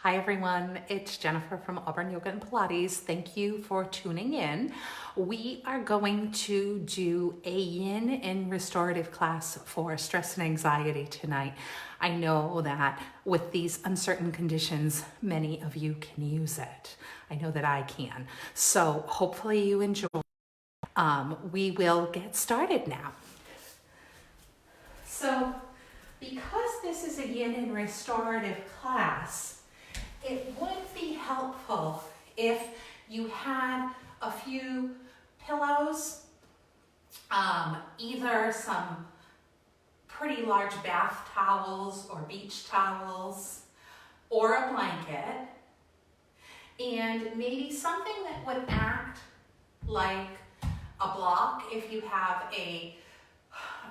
Hi everyone, it's Jennifer from Auburn Yoga and Pilates. Thank you for tuning in. We are going to do a yin and restorative class for stress and anxiety tonight. I know that with these uncertain conditions, many of you can use it. I know that I can. So hopefully you enjoy. We will get started now. So because this is a yin and restorative class, it would be helpful if you had a few pillows, either some pretty large bath towels or beach towels, or a blanket, and maybe something that would act like a block if you have a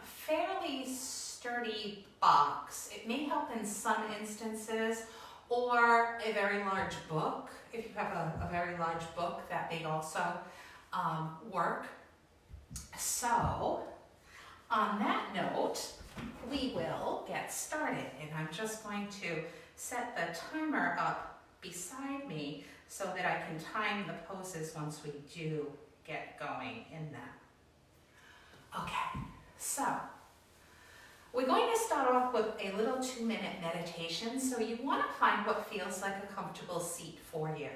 fairly sturdy box. It may help in some instances, or a very large book. If you have a very large book, that may also work. So, on that note, we will get started. And I'm just going to set the timer up beside me so that I can time the poses once we do get going in them. Okay, so we're going to start off with a little 2-minute meditation, so you want to find what feels like a comfortable seat for you.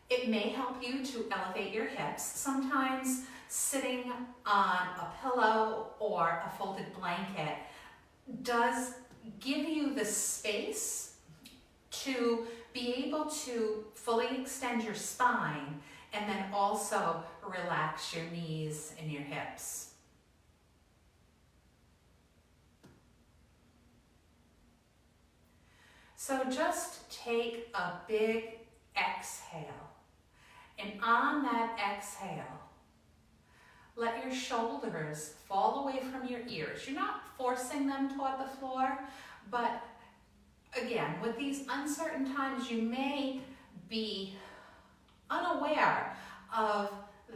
It may help you to elevate your hips. Sometimes sitting on a pillow or a folded blanket does give you the space to be able to fully extend your spine and then also relax your knees and your hips. So just take a big exhale, and on that exhale, let your shoulders fall away from your ears. You're not forcing them toward the floor, but again, with these uncertain times, you may be unaware of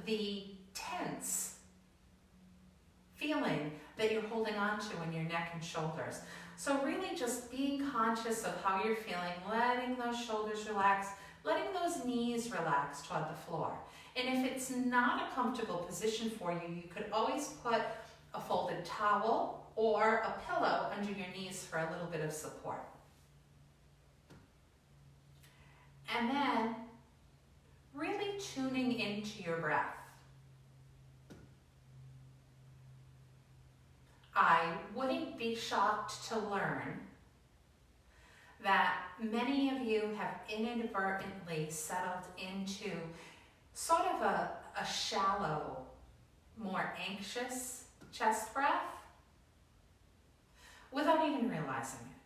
the tense feeling that you're holding on to in your neck and shoulders. So really just being conscious of how you're feeling, letting those shoulders relax, letting those knees relax toward the floor. And if it's not a comfortable position for you, you could always put a folded towel or a pillow under your knees for a little bit of support. And then really tuning into your breath. I wouldn't be shocked to learn that many of you have inadvertently settled into sort of a shallow, more anxious chest breath without even realizing it.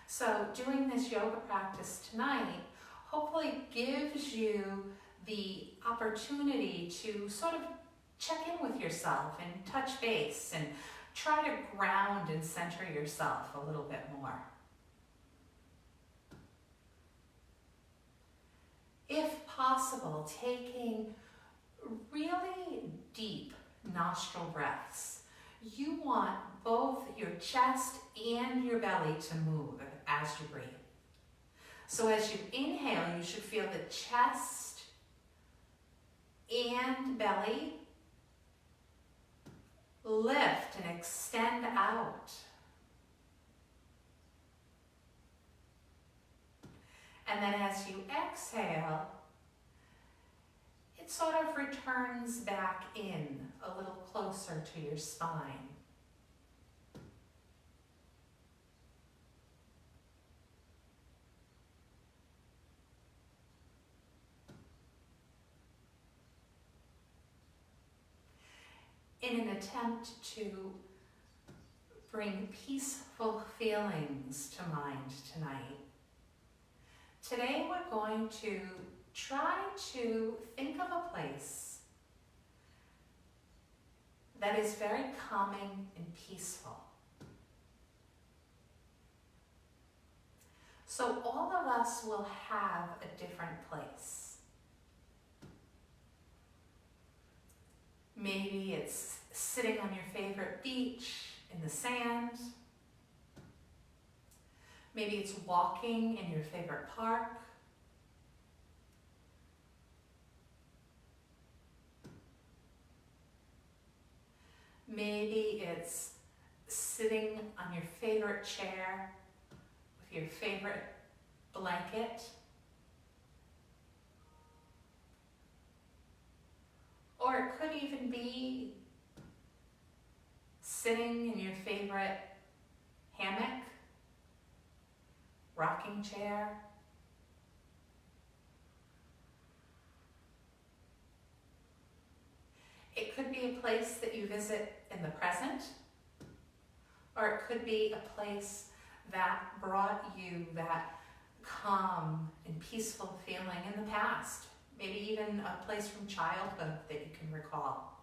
So doing this yoga practice tonight hopefully gives you the opportunity to sort of check in with yourself and touch base and try to ground and center yourself a little bit more. If possible, taking really deep nostril breaths. You want both your chest and your belly to move as you breathe. So as you inhale, you should feel the chest and belly lift and extend out. And then as you exhale, it sort of returns back in a little closer to your spine. In an attempt to bring peaceful feelings to mind tonight, today we're going to try to think of a place that is very calming and peaceful. So all of us will have a different place. Maybe it's sitting on your favorite beach in the sand. Maybe it's walking in your favorite park. Maybe it's sitting on your favorite chair with your favorite blanket. Or it could even be sitting in your favorite hammock, rocking chair. It could be a place that you visit in the present, or it could be a place that brought you that calm and peaceful feeling in the past. Maybe even a place from childhood that you can recall.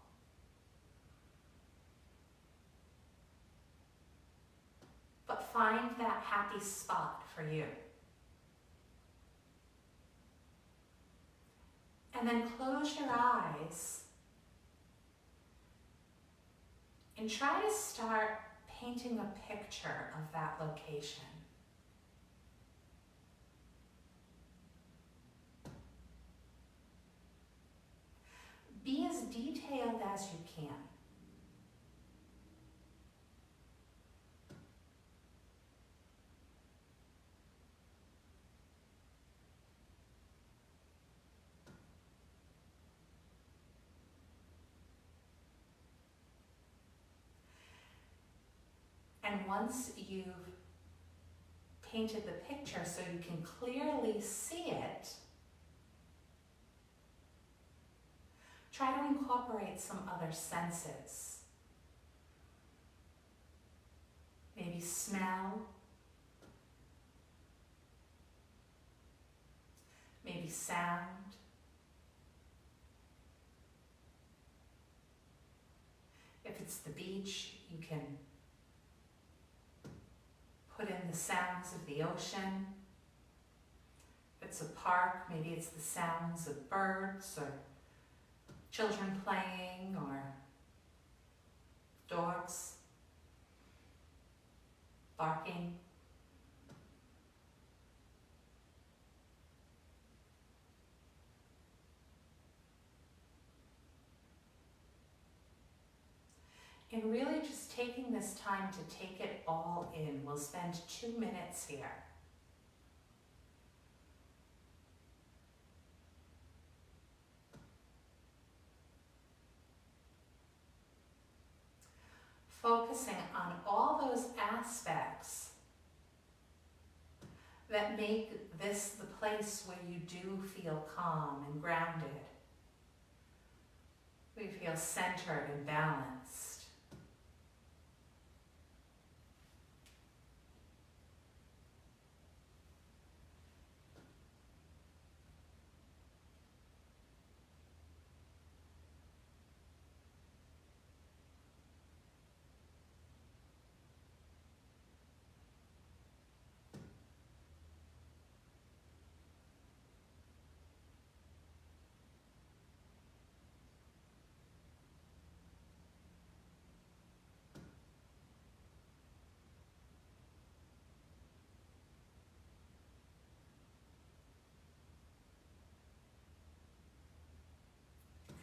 But find that happy spot for you. And then close your eyes and try to start painting a picture of that location. Be as detailed as you can. And once you've painted the picture so you can clearly see it, try to incorporate some other senses. Maybe smell, maybe sound. If it's the beach, you can put in the sounds of the ocean. If it's a park, maybe it's the sounds of birds or children playing or dogs barking. And really just taking this time to take it all in. We'll spend 2 minutes here. Focusing on all those aspects that make this the place where you do feel calm and grounded. We feel centered and balanced.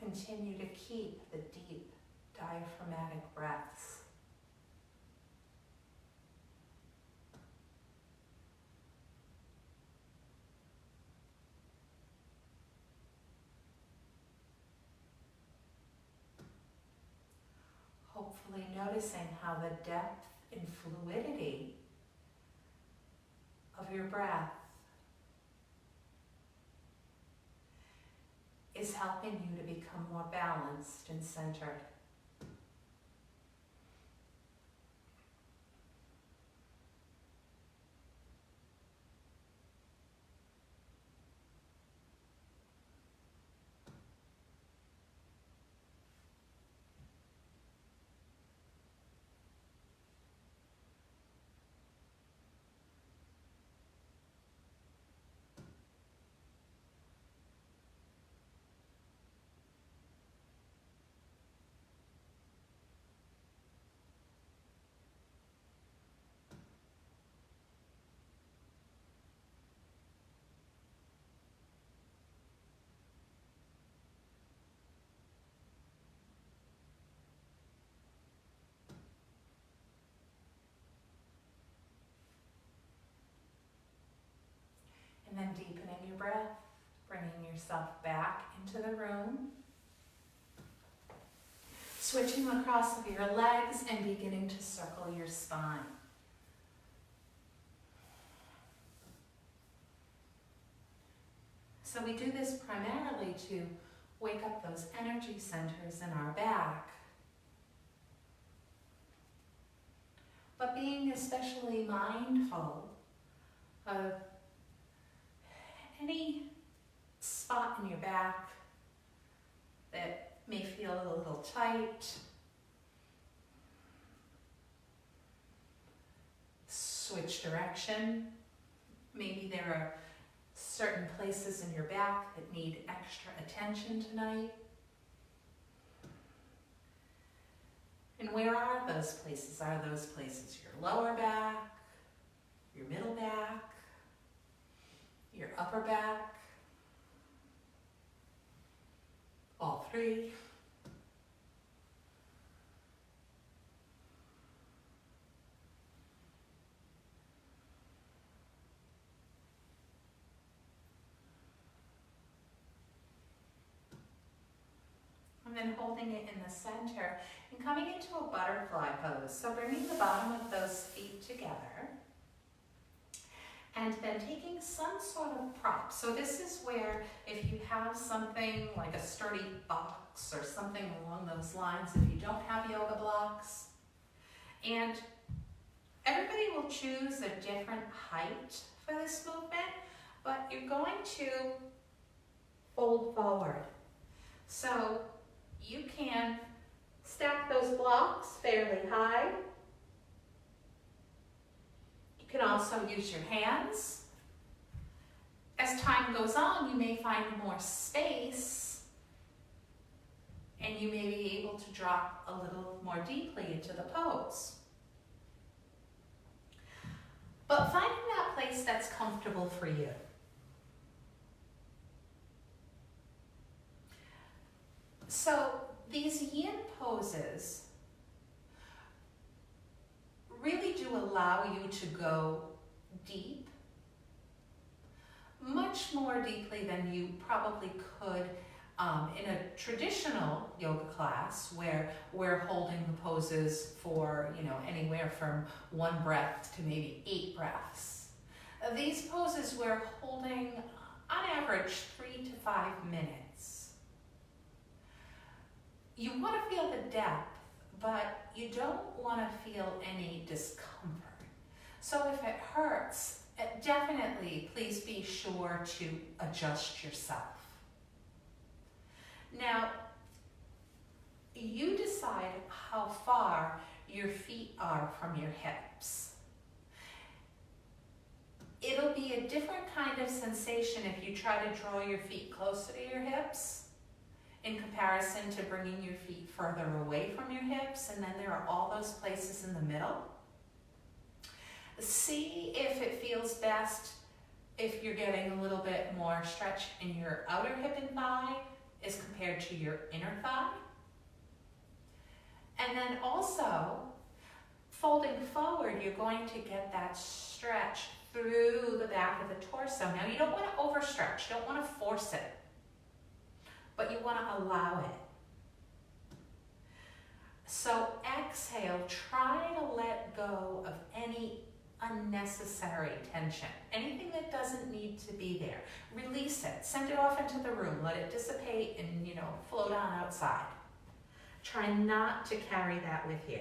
Continue to keep the deep diaphragmatic breaths. Hopefully noticing how the depth and fluidity of your breath is helping you to become more balanced and centered. and deepening your breath, bringing yourself back into the room. Switching across of your legs and beginning to circle your spine. So we do this primarily to wake up those energy centers in our back. But being especially mindful of any spot in your back that may feel a little tight. Switch direction. Maybe there are certain places in your back that need extra attention tonight. And where are those places? Are those places your lower back, your middle back, your upper back, all three? And then holding it in the center and coming into a butterfly pose. So bringing the bottom of those feet together and then taking some sort of prop. So this is where if you have something like a sturdy box or something along those lines, if you don't have yoga blocks, and everybody will choose a different height for this movement, but you're going to fold forward. So you can stack those blocks fairly high. You can also use your hands. As time goes on, you may find more space and you may be able to drop a little more deeply into the pose. But finding that place that's comfortable for you. So these yin poses really do allow you to go deep, much more deeply than you probably could in a traditional yoga class where we're holding the poses for, anywhere from 1 breath to maybe 8 breaths. These poses we're holding on average 3 to 5 minutes. You want to feel the depth, but you don't want to feel any discomfort. So if it hurts, definitely please be sure to adjust yourself. Now, you decide how far your feet are from your hips. It'll be a different kind of sensation if you try to draw your feet closer to your hips in comparison to bringing your feet further away from your hips, and then there are all those places in the middle. See if it feels best if you're getting a little bit more stretch in your outer hip and thigh as compared to your inner thigh. And then also, folding forward, you're going to get that stretch through the back of the torso. Now, you don't want to overstretch, you don't want to force it, but you want to allow it. So exhale, try to let go of any unnecessary tension, anything that doesn't need to be there. Release it, send it off into the room, let it dissipate and, float on outside. Try not to carry that with you.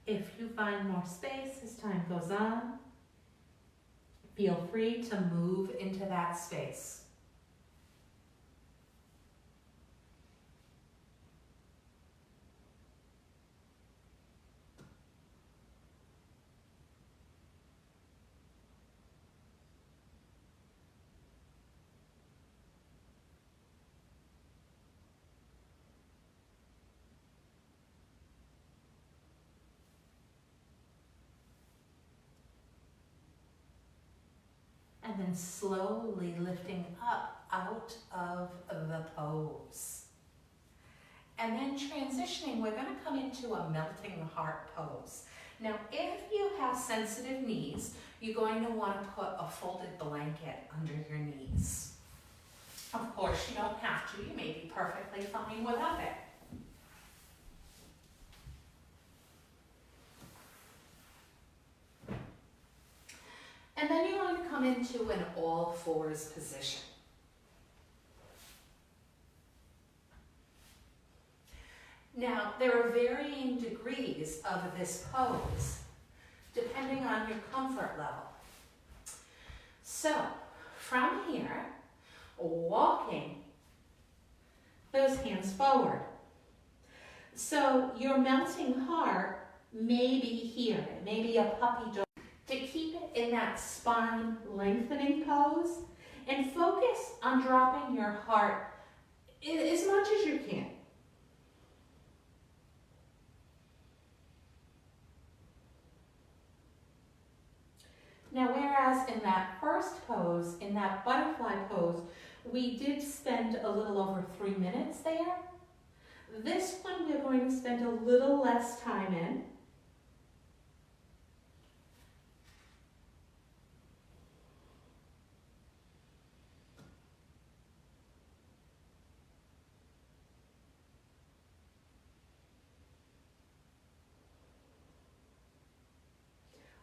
If you find more space as time goes on, feel free to move into that space. And then slowly lifting up out of the pose. And then transitioning, we're going to come into a melting heart pose. Now, if you have sensitive knees, you're going to want to put a folded blanket under your knees. Of course, you don't have to. You may be perfectly fine without it. And then you're going to come into an all fours position. Now, there are varying degrees of this pose, depending on your comfort level. So, from here, walking those hands forward. So, your melting heart may be here. It may be a puppy dog. To keep it in that spine lengthening pose and focus on dropping your heart as much as you can. Now, whereas in that first pose, in that butterfly pose, we did spend a little over 3 minutes there. This one we're going to spend a little less time in.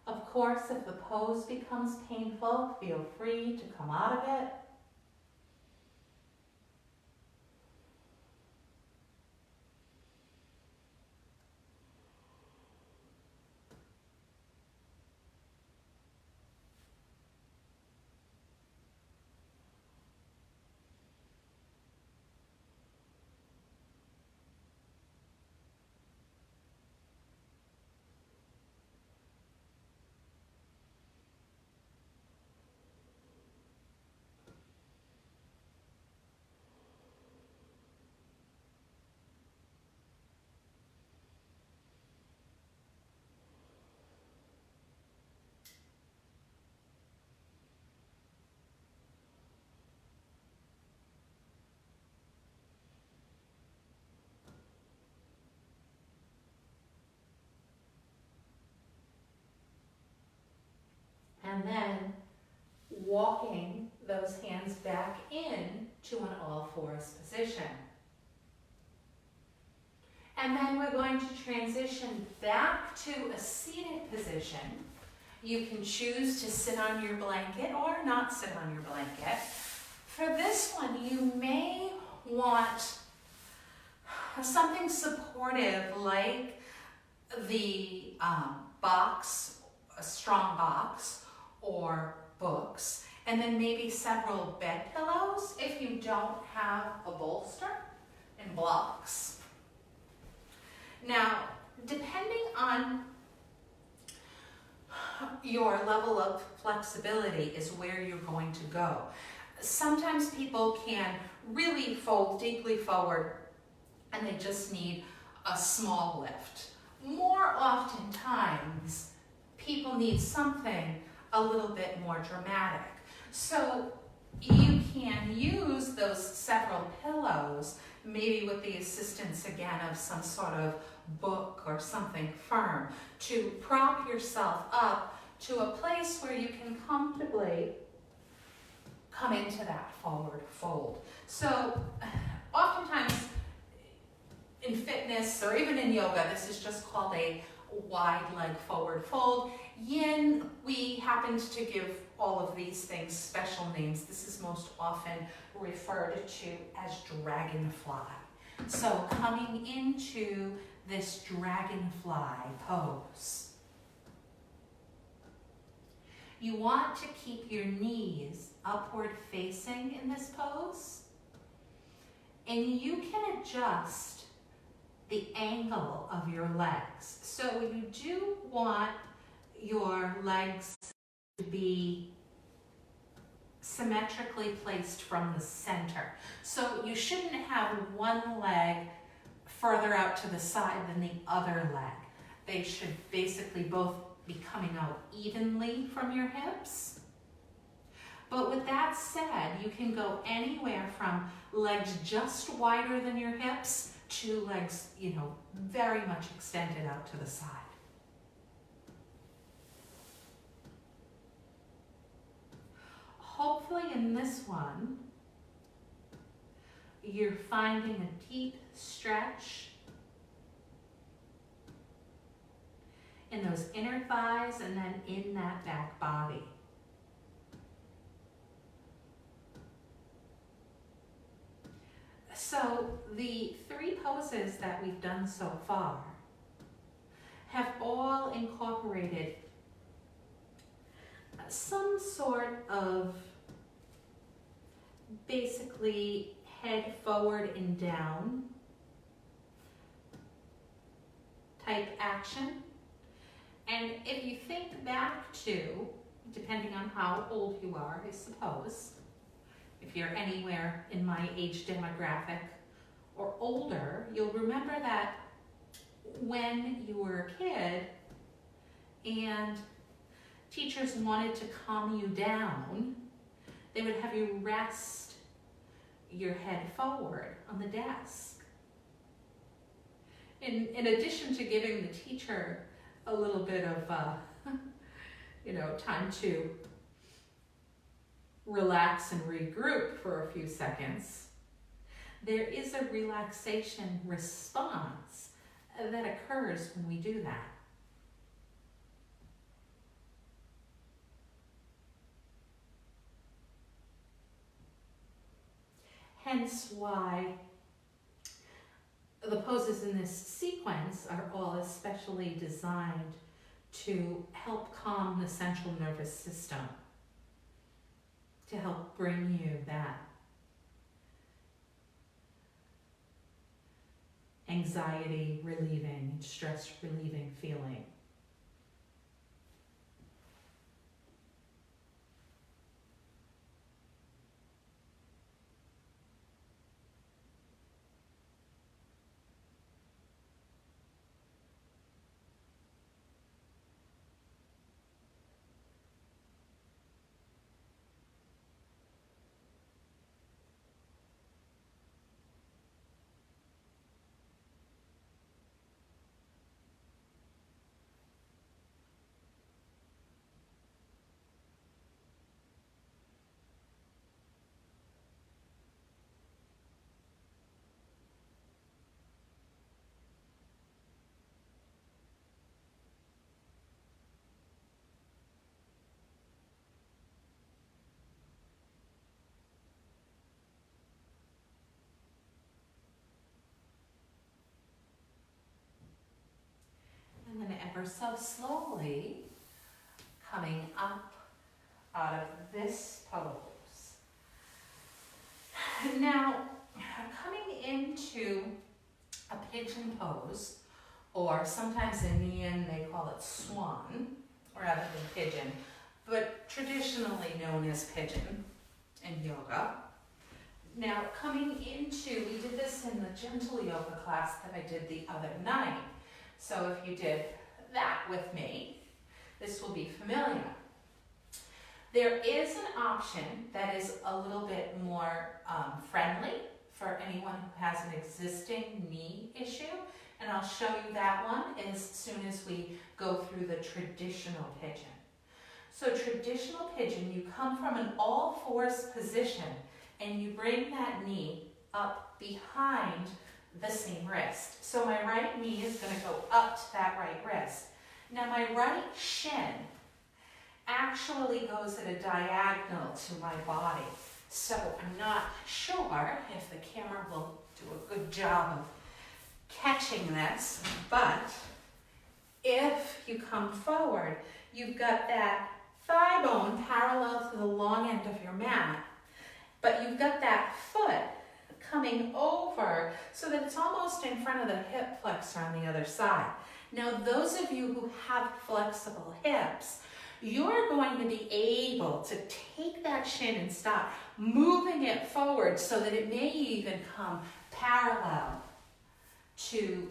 Of course, if the pose becomes painful, feel free to come out of it. And then walking those hands back in to an all fours position. And then we're going to transition back to a seated position. You can choose to sit on your blanket or not sit on your blanket. For this one, you may want something supportive like the box, a strong box, or books, and then maybe several bed pillows if you don't have a bolster and blocks. Now, depending on your level of flexibility is where you're going to go. Sometimes people can really fold deeply forward and they just need a small lift. More oftentimes, people need something a little bit more dramatic. So you can use those several pillows, maybe with the assistance again of some sort of book or something firm, to prop yourself up to a place where you can comfortably come into that forward fold. So oftentimes in fitness or even in yoga, this is just called a wide leg forward fold. Yin, we happened to give all of these things special names. This is most often referred to as dragonfly. So coming into this dragonfly pose. You want to keep your knees upward facing in this pose, and you can adjust the angle of your legs. So you do want your legs to be symmetrically placed from the center. So you shouldn't have one leg further out to the side than the other leg. They should basically both be coming out evenly from your hips. But with that said, you can go anywhere from legs just wider than your hips to legs, very much extended out to the side. Hopefully in this one, you're finding a deep stretch in those inner thighs and then in that back body. So the 3 poses that we've done so far have all incorporated some sort of basically head forward and down type action. And if you think back to, depending on how old you are, I suppose, if you're anywhere in my age demographic or older, you'll remember that when you were a kid and teachers wanted to calm you down, they would have you rest your head forward on the desk. In addition to giving the teacher a little bit of, time to relax and regroup for a few seconds, there is a relaxation response that occurs when we do that. Hence why the poses in this sequence are all especially designed to help calm the central nervous system, to help bring you that anxiety relieving, stress relieving feeling. And then ever so slowly coming up out of this pose. Now, coming into a pigeon pose, or sometimes in Indian they call it swan rather than pigeon, but traditionally known as pigeon in yoga. Now, coming into, we did this in the gentle yoga class that I did the other night. So if you did that with me, this will be familiar. There is an option that is a little bit more friendly for anyone who has an existing knee issue, and I'll show you that one as soon as we go through the traditional pigeon. So traditional pigeon, you come from an all-fours position and you bring that knee up behind the same wrist. So my right knee is going to go up to that right wrist. Now my right shin actually goes at a diagonal to my body. So I'm not sure if the camera will do a good job of catching this, but if you come forward, you've got that thigh bone parallel to the long end of your mat, but you've got that foot coming over so that it's almost in front of the hip flexor on the other side. Now, those of you who have flexible hips, you're going to be able to take that shin and start moving it forward so that it may even come parallel to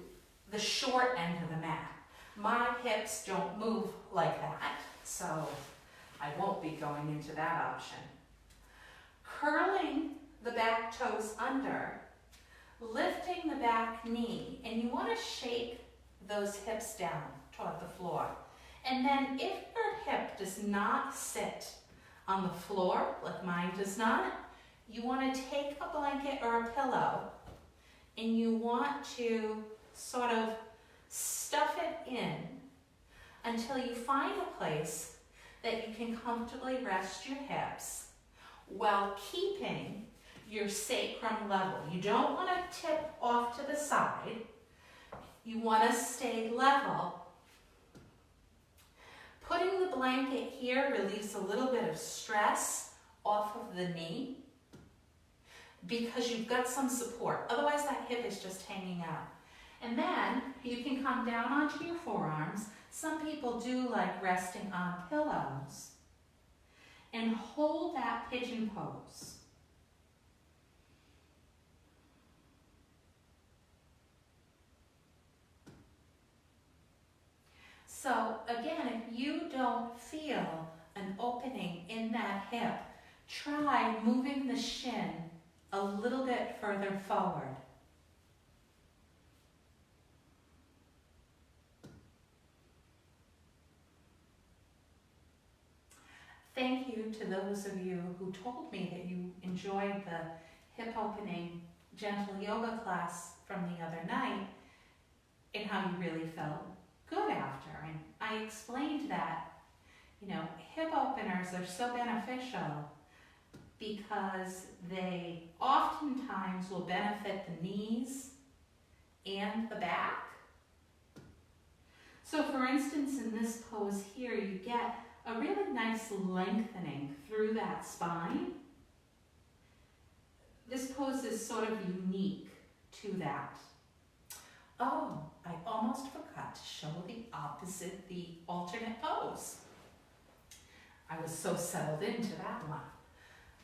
the short end of the mat. My hips don't move like that, so I won't be going into that option. Curling the back toes under, lifting the back knee, and you want to shake those hips down toward the floor. And then if your hip does not sit on the floor, like mine does not, you want to take a blanket or a pillow and you want to sort of stuff it in until you find a place that you can comfortably rest your hips while keeping your sacrum level. You don't want to tip off to the side. You want to stay level. Putting the blanket here relieves a little bit of stress off of the knee because you've got some support. Otherwise, that hip is just hanging out. And then you can come down onto your forearms. Some people do like resting on pillows and hold that pigeon pose. So again, if you don't feel an opening in that hip, try moving the shin a little bit further forward. Thank you to those of you who told me that you enjoyed the hip opening gentle yoga class from the other night and how you really felt good after. And I explained that, hip openers are so beneficial because they oftentimes will benefit the knees and the back. So for instance, in this pose here, you get a really nice lengthening through that spine. This pose is sort of unique to that. Oh, I almost forgot to show the alternate pose. I was so settled into that one.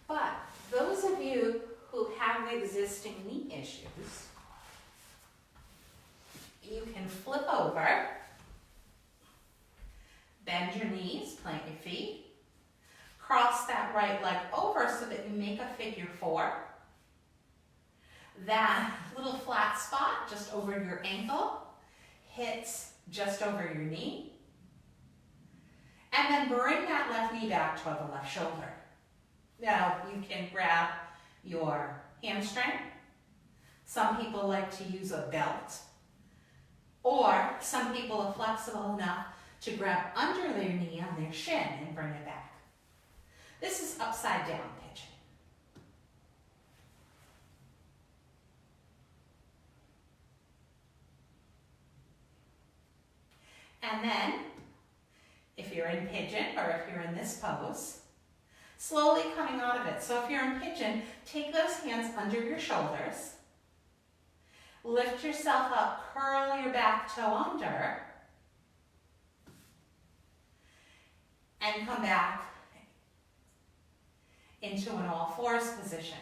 But those of you who have existing knee issues, you can flip over, bend your knees, plant your feet, cross that right leg over so that you make a figure four. That little flat spot just over your ankle hits just over your knee. And then bring that left knee back toward the left shoulder. Now you can grab your hamstring. Some people like to use a belt. Or some people are flexible enough to grab under their knee on their shin and bring it back. This is upside down pigeon. And then, if you're in pigeon or if you're in this pose, slowly coming out of it. So if you're in pigeon, take those hands under your shoulders, lift yourself up, curl your back toe under, and come back into an all fours position.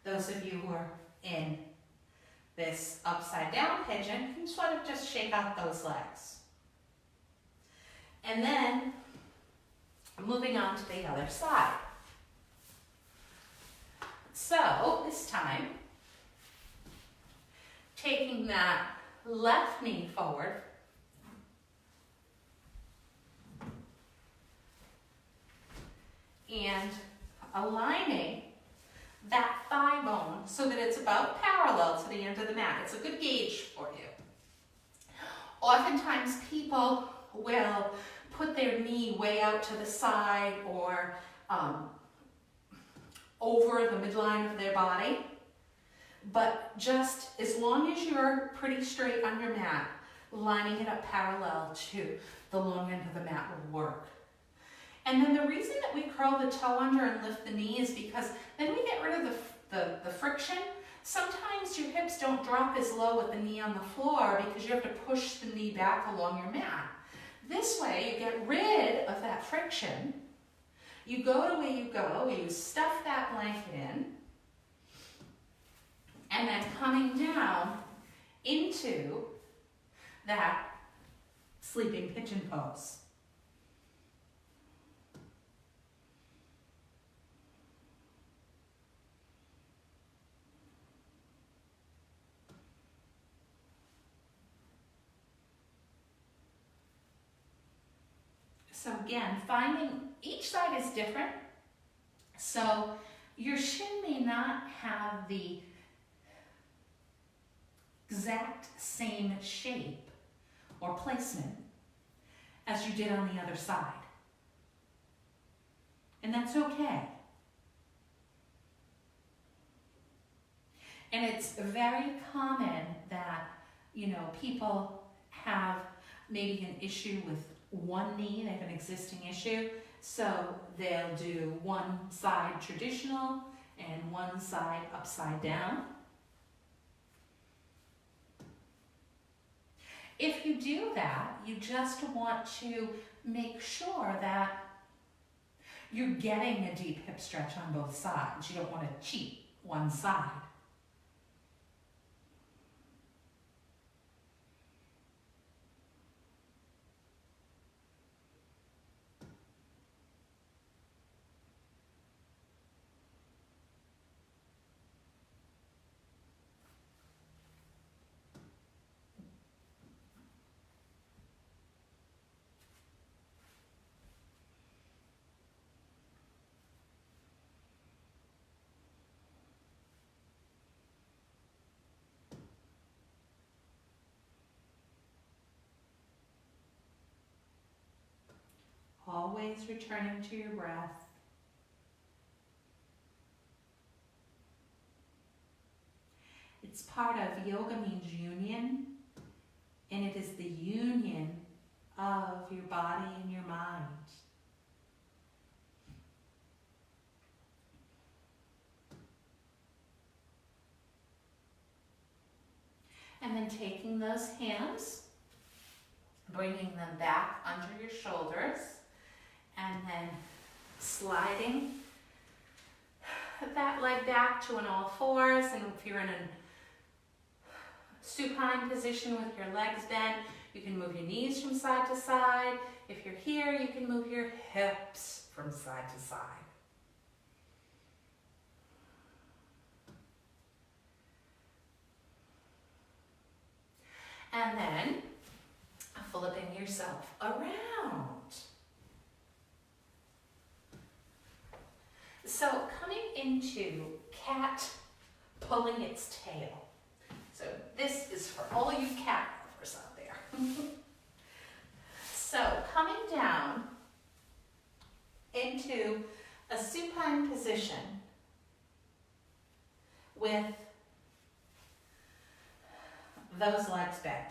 Those of you who are in this upside down pigeon can sort of just shake out those legs. And then moving on to the other side. So this time, taking that left knee forward, and aligning that thigh bone so that it's about parallel to the end of the mat. It's a good gauge for you. Oftentimes people will put their knee way out to the side or over the midline of their body. but just as long as you're pretty straight on your mat, lining it up parallel to the long end of the mat will work. And then the reason that we curl the toe under and lift the knee is because then we get rid of the friction. Sometimes your hips don't drop as low with the knee on the floor because you have to push the knee back along your mat. This way you get rid of that friction. You go the way you go, you stuff that blanket in, and then coming down into that sleeping pigeon pose. So again, finding each side is different. So your shin may not have the exact same shape or placement as you did on the other side. And that's okay. And it's very common that, people have maybe an issue with one knee, they have an existing issue, so they'll do one side traditional and one side upside down. If you do that, you just want to make sure that you're getting a deep hip stretch on both sides. You don't want to cheat one side. Always returning to your breath. It's part of yoga means union, and it is the union of your body and your mind. And then taking those hands, bringing them back under your shoulders, and then sliding that leg back to an all fours. And if you're in a supine position with your legs bent, you can move your knees from side to side. If you're here, you can move your hips from side to side. And then flipping yourself around. So coming into cat pulling its tail. So this is for all you cat lovers out there. So coming down into a supine position with those legs bent.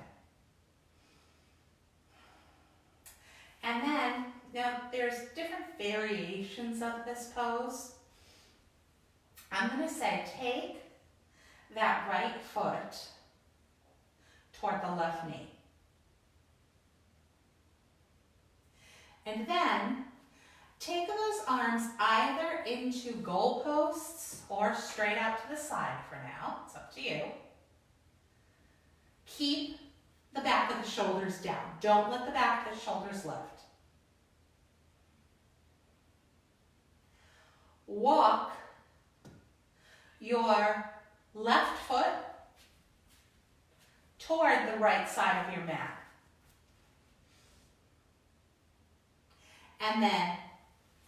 And then, now there's different variations of this pose. I'm going to say take that right foot toward the left knee. And then take those arms either into goalposts or straight out to the side for now. It's up to you. Keep the back of the shoulders down. Don't let the back of the shoulders lift. Walk your left foot toward the right side of your mat. And then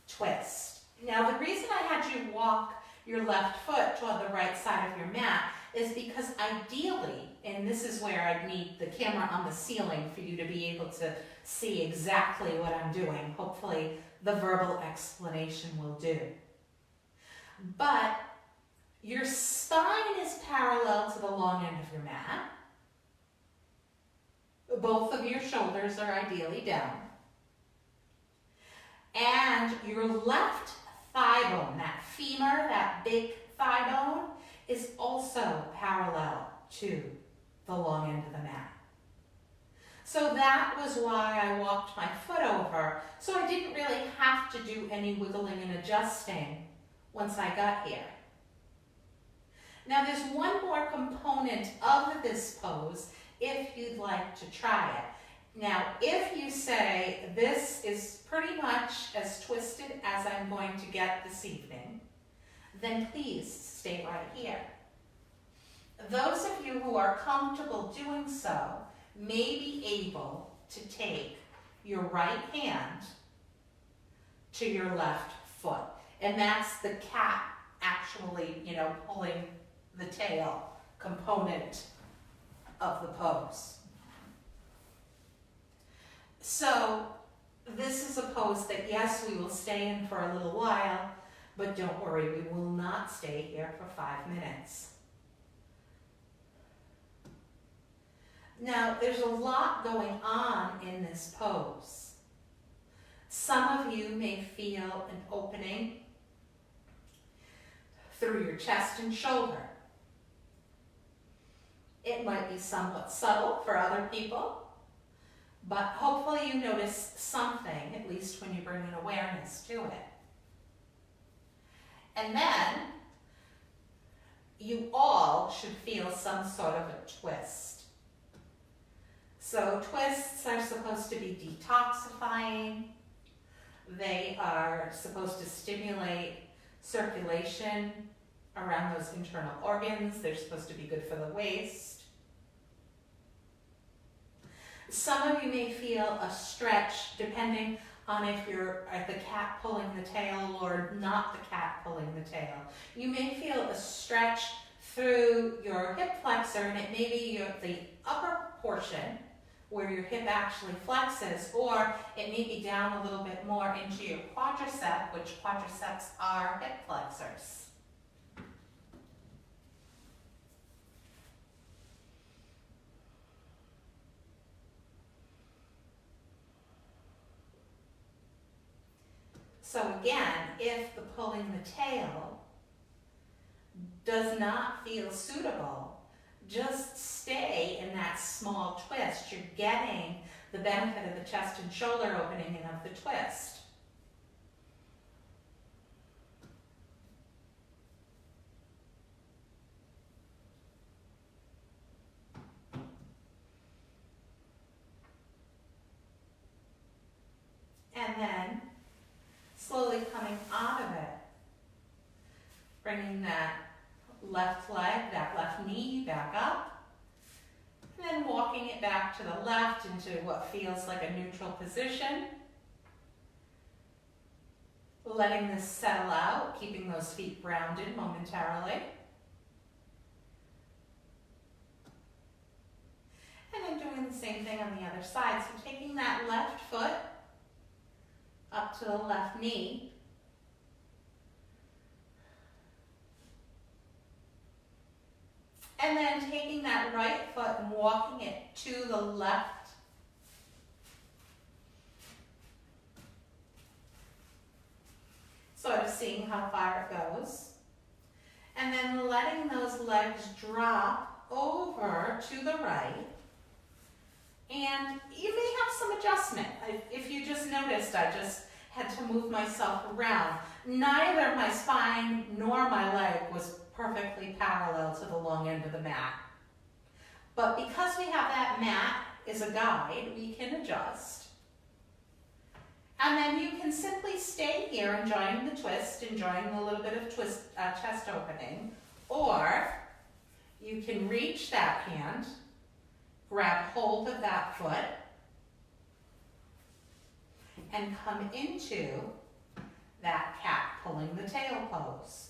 twist. Now the reason I had you walk your left foot toward the right side of your mat is because ideally, and this is where I'd need the camera on the ceiling for you to be able to see exactly what I'm doing. Hopefully the verbal explanation will do. But Your spine is parallel to the long end of your mat. Both of your shoulders are ideally down. And your left thigh bone, that femur, that big thigh bone, is also parallel to the long end of the mat. So that was why I walked my foot over, so I didn't really have to do any wiggling and adjusting once I got here. Now there's one more component of this pose if you'd like to try it. Now if you say this is pretty much as twisted as I'm going to get this evening, then please stay right here. Those of you who are comfortable doing so may be able to take your right hand to your left foot. And that's the cat actually, pulling the tail component of the pose. So this is a pose that, yes, we will stay in for a little while, but don't worry, we will not stay here for 5 minutes. Now, there's a lot going on in this pose. Some of you may feel an opening through your chest and shoulder. It might be somewhat subtle for other people, but hopefully you notice something, at least when you bring an awareness to it. And then, you all should feel some sort of a twist. So twists are supposed to be detoxifying. They are supposed to stimulate circulation around those internal organs. They're supposed to be good for the waist. Some of you may feel a stretch depending on if you're the cat pulling the tail or not the cat pulling the tail. You may feel a stretch through your hip flexor, and it may be the upper portion where your hip actually flexes, or it may be down a little bit more into your quadricep, which quadriceps are hip flexors. So again, if the pulling the tail does not feel suitable, just stay in that small twist. You're getting the benefit of the chest and shoulder opening and of the twist. And then slowly coming out of it, bringing that left leg, that left knee back up, and then walking it back to the left into what feels like a neutral position. Letting this settle out, keeping those feet grounded momentarily. And then doing the same thing on the other side. So taking that left foot up to the left knee, and then taking that right foot and walking it to the left. Sort of seeing how far it goes. And then letting those legs drop over to the right. And you may have some adjustment. If you just noticed, I just had to move myself around. Neither my spine nor my leg was perfectly parallel to the long end of the mat. But because we have that mat as a guide, we can adjust. And then you can simply stay here enjoying the twist, enjoying a little bit of chest opening, or you can reach that hand, grab hold of that foot, and come into that cat pulling the tail pose.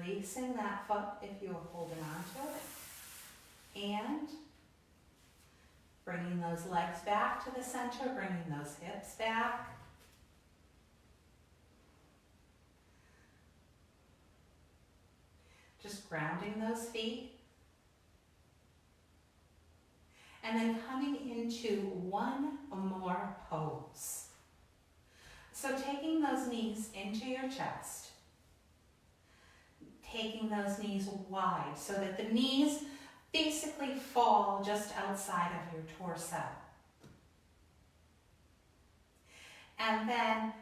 releasing that foot if you were holding on to it. And bringing those legs back to the center, bringing those hips back. Just grounding those feet. And then coming into one more pose. So taking those knees into your chest, taking those knees wide so that the knees basically fall just outside of your torso. And then,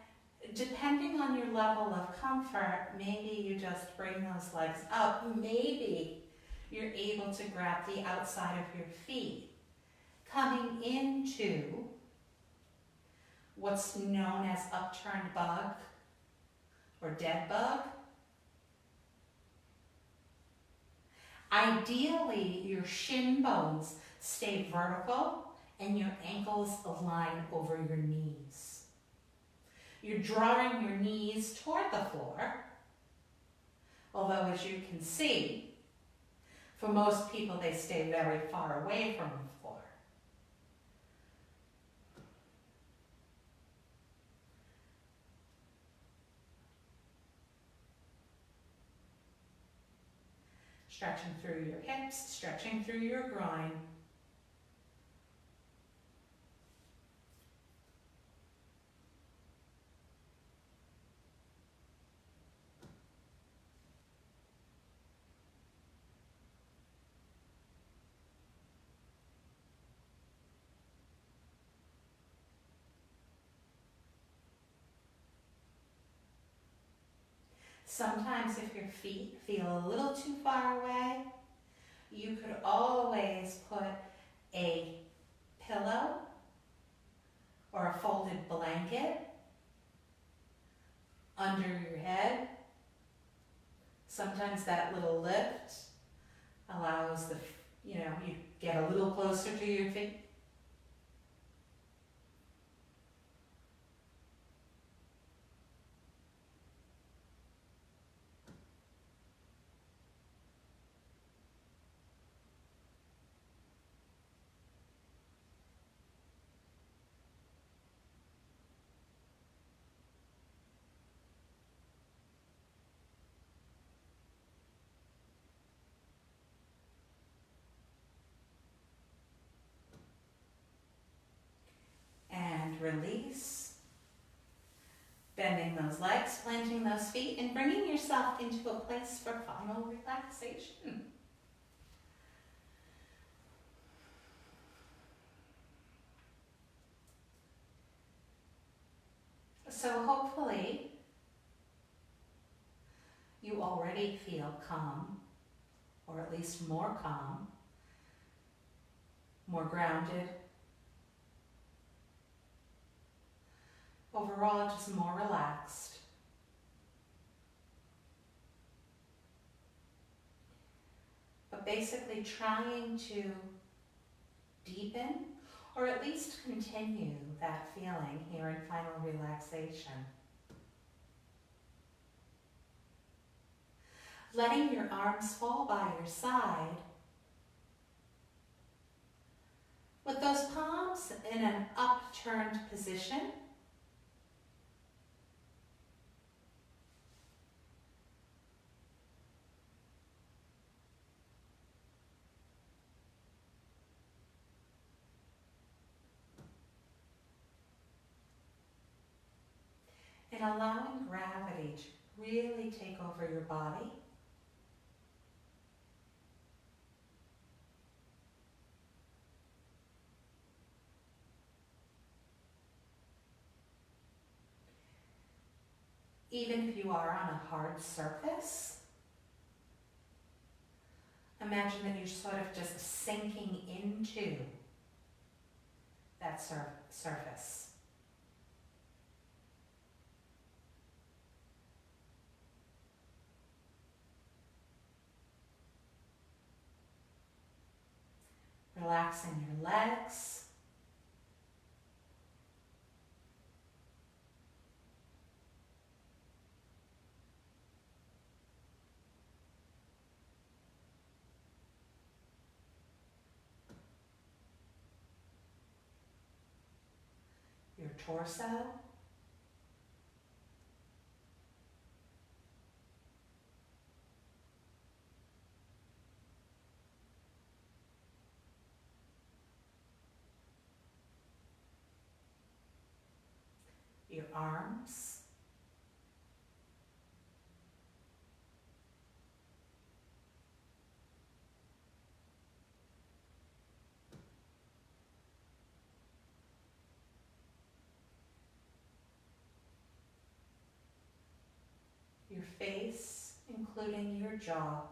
depending on your level of comfort, maybe you just bring those legs up. Maybe you're able to grab the outside of your feet, coming into what's known as upturned bug or dead bug. Ideally, your shin bones stay vertical and your ankles align over your knees. You're drawing your knees toward the floor, although as you can see, for most people they stay very far away from the floor. Stretching through your hips, stretching through your groin. Sometimes if your feet feel a little too far away, you could always put a pillow or a folded blanket under your head. Sometimes that little lift allows you get a little closer to your feet. Release, bending those legs, planting those feet, and bringing yourself into a place for final relaxation. So hopefully you already feel calm, or at least more calm, more grounded, overall just more relaxed. But basically trying to deepen or at least continue that feeling here in final relaxation. Letting your arms fall by your side with those palms in an upturned position. And allowing gravity to really take over your body. Even if you are on a hard surface, imagine that you're sort of just sinking into that surface. Relaxing your legs. torso. Your arms. Your face, including your jaw.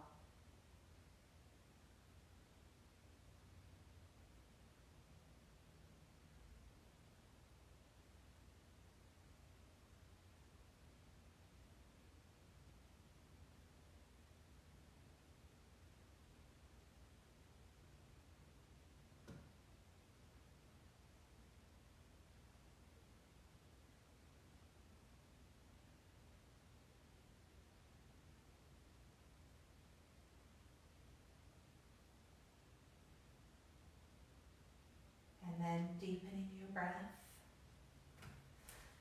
And then deepening your breath,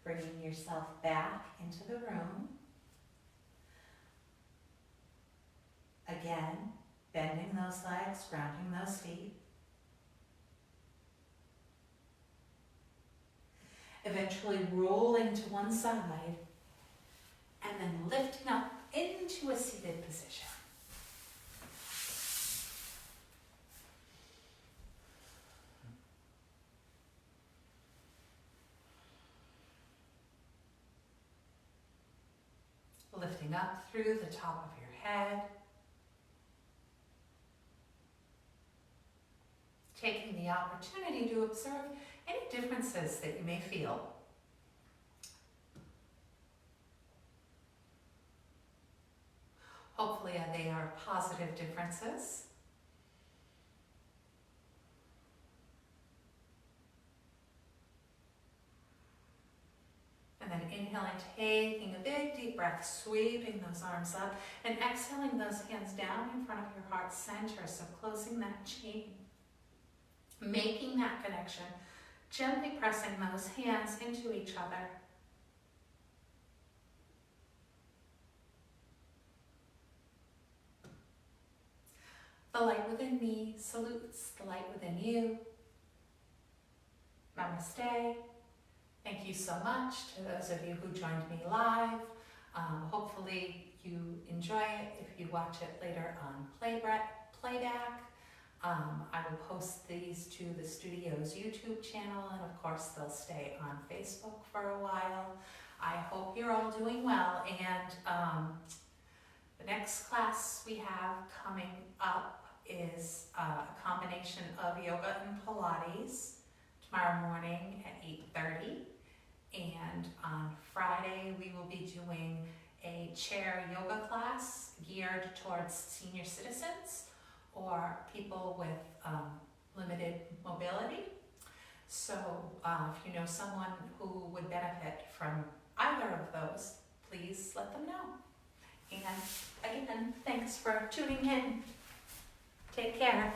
bringing yourself back into the room. Again, bending those legs, grounding those feet. Eventually rolling to one side and then lifting up into a seated position. Lifting up through the top of your head. Taking the opportunity to observe any differences that you may feel. Hopefully they are positive differences. And then inhaling, taking a big deep breath, sweeping those arms up, and exhaling those hands down in front of your heart center, so closing that chain. Making that connection, gently pressing those hands into each other. The light within me salutes the light within you. Namaste. Thank you so much to those of you who joined me live. Hopefully you enjoy it if you watch it later on playback. I will post these to the studio's YouTube channel, and of course they'll stay on Facebook for a while. I hope you're all doing well, and the next class we have coming up is a combination of yoga and Pilates tomorrow morning at 8:30, and on Friday we will be doing a chair yoga class geared towards senior citizens or people with limited mobility. So if you know someone who would benefit from either of those, please let them know. And again, thanks for tuning in. Take care.